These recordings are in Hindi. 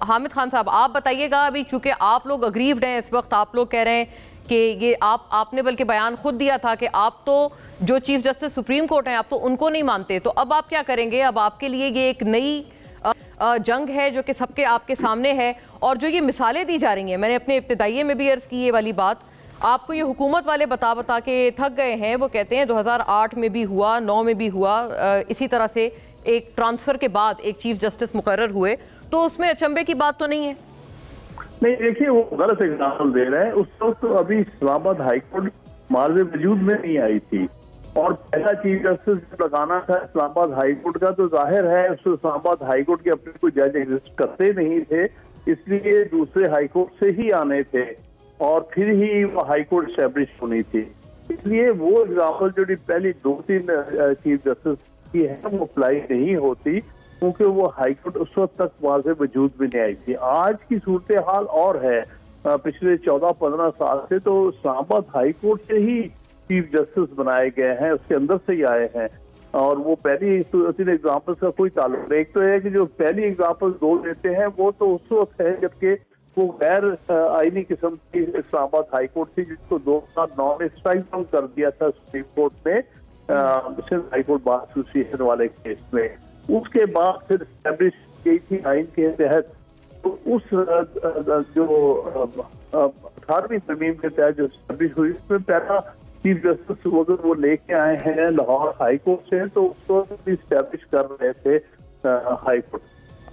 हामिद खान साहब, आप बताइएगा। अभी चूंकि आप लोग अग्रीव्ड हैं, इस वक्त आप लोग कह रहे हैं कि ये आपने बल्कि बयान खुद दिया था कि आप तो जो चीफ जस्टिस सुप्रीम कोर्ट हैं आप तो उनको नहीं मानते, तो अब आप क्या करेंगे? अब आपके लिए ये एक नई जंग है जो कि सबके आपके सामने है। और जो ये मिसालें दी जा रही हैं, मैंने अपने इब्तिदाइये में भी अर्ज़ की ये वाली बात, आपको ये हुकूमत वाले बता बता के थक गए हैं। वो कहते हैं 2008 में भी हुआ, 9 में भी हुआ, इसी तरह से एक ट्रांसफ़र के बाद एक चीफ जस्टिस मुकर्रर हुए, तो उसमें अचंभे की बात तो नहीं है। नहीं, देखिए वो गलत एग्जाम्पल दे रहे हैं। उस वक्त तो अभी इस्लामाबाद हाईकोर्ट मार्ज वजूद में नहीं आई थी और पहला चीफ जस्टिस लगाना था इस्लामाबाद हाईकोर्ट का, तो जाहिर है इस्लामाबाद हाईकोर्ट के अपने कोई जज एग्जिस्ट करते नहीं थे, इसलिए दूसरे हाईकोर्ट से ही आने थे और फिर ही वो हाईकोर्ट एस्टेब्लिश होनी थी। इसलिए वो एग्जाम्पल जो पहली 2-3 चीफ जस्टिस की है वो अप्लाई नहीं होती, क्योंकि वो हाईकोर्ट उस वक्त तक वहां से वजूद में नहीं आई थी। आज की सूरत हाल और है। पिछले 14-15 साल से तो इस्लामाबाद हाईकोर्ट से ही चीफ जस्टिस बनाए गए हैं, उसके अंदर से ही आए हैं। और वो पहली 2-3 एग्जाम्पल्स का कोई ताल्लुक नहीं। एक तो है कि जो पहली एग्जाम्पल 2 देते हैं वो तो उस वक्त है जबकि वो गैर आईनी किस्म की इस्लामाबाद हाईकोर्ट थी, जिसको 2009 में स्ट्राइक डाउन कर दिया था सुप्रीम कोर्ट ने सिंध हाईकोर्ट बार एसोसिएशन वाले केस में। उसके बाद फिर स्टैब्लिश की थी आइन के तहत, तो उस जो 18वीं तरमीम के तहत जो स्टैब्लिश हुई उसमें पहला चीफ जस्टिस अगर वो लेके आए हैं लाहौर हाईकोर्ट से, तो उसको भी स्टैब्लिश कर रहे थे हाईकोर्ट।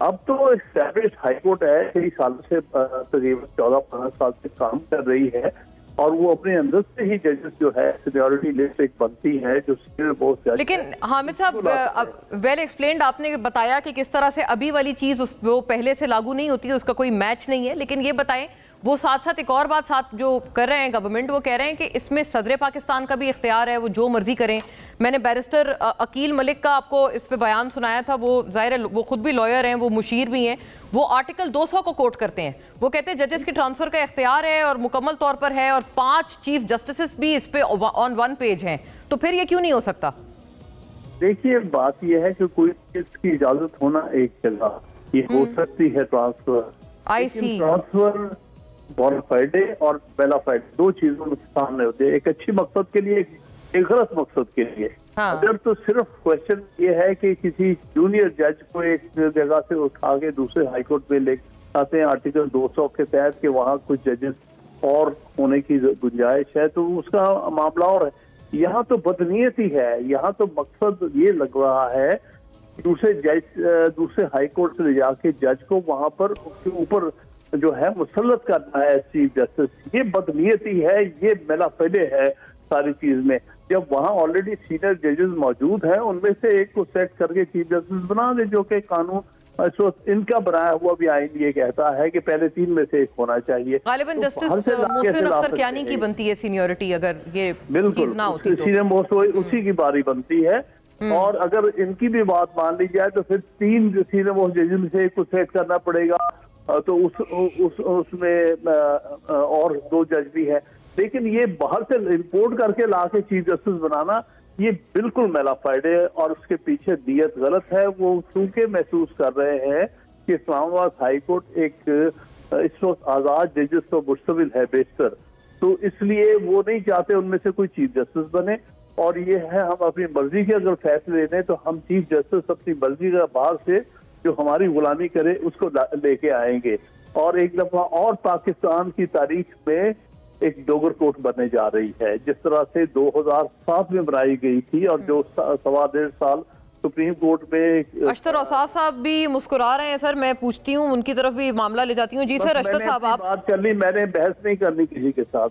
अब तो स्टैब्लिश हाईकोर्ट है, कई सालों से तकरीबन 14-15 साल से काम कर रही है और वो अपने अंदर से ही जजेस जो है सीनियरिटी लिस्ट एक बनती है जो सीनियर मोस्ट जज। लेकिन हामिद साहब, वेल एक्सप्लेन्ड, आपने बताया कि किस तरह से अभी वाली चीज़ वो पहले से लागू नहीं होती है, उसका कोई मैच नहीं है। लेकिन ये बताएं, वो साथ साथ एक और बात साथ जो कर रहे हैं गवर्नमेंट, वो कह रहे हैं कि इसमें सदर पाकिस्तान का भी इख्तियार है, वो जो मर्जी करें। मैंने बैरिस्टर अकील मलिक का आपको इस पे बयान सुनाया था, वो जाहिर है वो खुद भी लॉयर हैं, वो मुशीर भी हैं। वो आर्टिकल 200 को कोट करते हैं। वो कहते हैं जजेस के ट्रांसफर का इख्तियार है और मुकम्मल तौर पर है, और 5 चीफ जस्टिस भी इस पे ऑन 1 पेज हैं। तो फिर ये क्यों नहीं हो सकता? देखिए, बात यह है कि कोई इसकी इजाजत होना एक जगह, ये हो सकती है ट्रांसफर। ट्रांसफर बोनाफाइडे और बेलाफाइडे 2 चीजों में सामने होते हैं, एक अच्छी मकसद के लिए, एक गलत मकसद के लिए। हाँ। अगर तो सिर्फ क्वेश्चन ये है कि किसी जूनियर जज को एक जगह से उठा के दूसरे हाईकोर्ट में ले आते हैं आर्टिकल 200 के तहत कि वहाँ कुछ जजेस और होने की गुंजाइश है, तो उसका मामला और है। यहाँ तो बदनीयती है, यहाँ तो मकसद ये लग रहा है दूसरे हाईकोर्ट से ले जाके जज को वहां पर उसके ऊपर जो है मुसल्लत करना है चीफ जस्टिस। ये बदनीयती है, ये मेलाफेडे है सारी चीज में। जब वहाँ ऑलरेडी सीनियर जजेस मौजूद हैं, उनमें से एक को सेट करके चीफ जस्टिस बना दे, जो कि कानून इनका बनाया हुआ भी आइन ये कहता है कि पहले 3 में से एक होना चाहिए। गालिबन जस्टिस मोहसिन अख्तर कियानी की बनती है सीनियरिटी, अगर ये बिल्कुल ना होती तो सीनियर मोस्ट उसी की बारी बनती है। और अगर इनकी भी बात मान ली जाए तो फिर 3 सीनियर मोस्ट जजेस में से एक को सेट करना पड़ेगा, तो उसमें और 2 जज भी है। लेकिन ये बाहर से इंपोर्ट करके ला के चीफ जस्टिस बनाना, ये बिल्कुल मेलाफाइड है और उसके पीछे नीयत गलत है। वो चूंकि महसूस कर रहे हैं कि इस्लामाबाद हाईकोर्ट एक इस वक्त आजाद जजेस तो मुश्तमिल है बेशतर, तो इसलिए वो नहीं चाहते उनमें से कोई चीफ जस्टिस बने। और ये है, हम अपनी मर्जी के अगर फैसले लें तो हम चीफ जस्टिस अपनी मर्जी का बाहर से जो हमारी गुलामी करे उसको लेके आएंगे। और एक दफा और पाकिस्तान की तारीख में एक डोगर कोर्ट बनने जा रही है, जिस तरह से 2007 में बनाई गई थी और जो 1.25 साल सुप्रीम कोर्ट में। अशतर औसाफ साहब भी मुस्कुरा रहे हैं सर, मैं पूछती हूँ उनकी तरफ भी मामला ले जाती हूँ। जी सर, अशतर साहब, आप बात कर ली, मैंने बहस नहीं करनी किसी के साथ।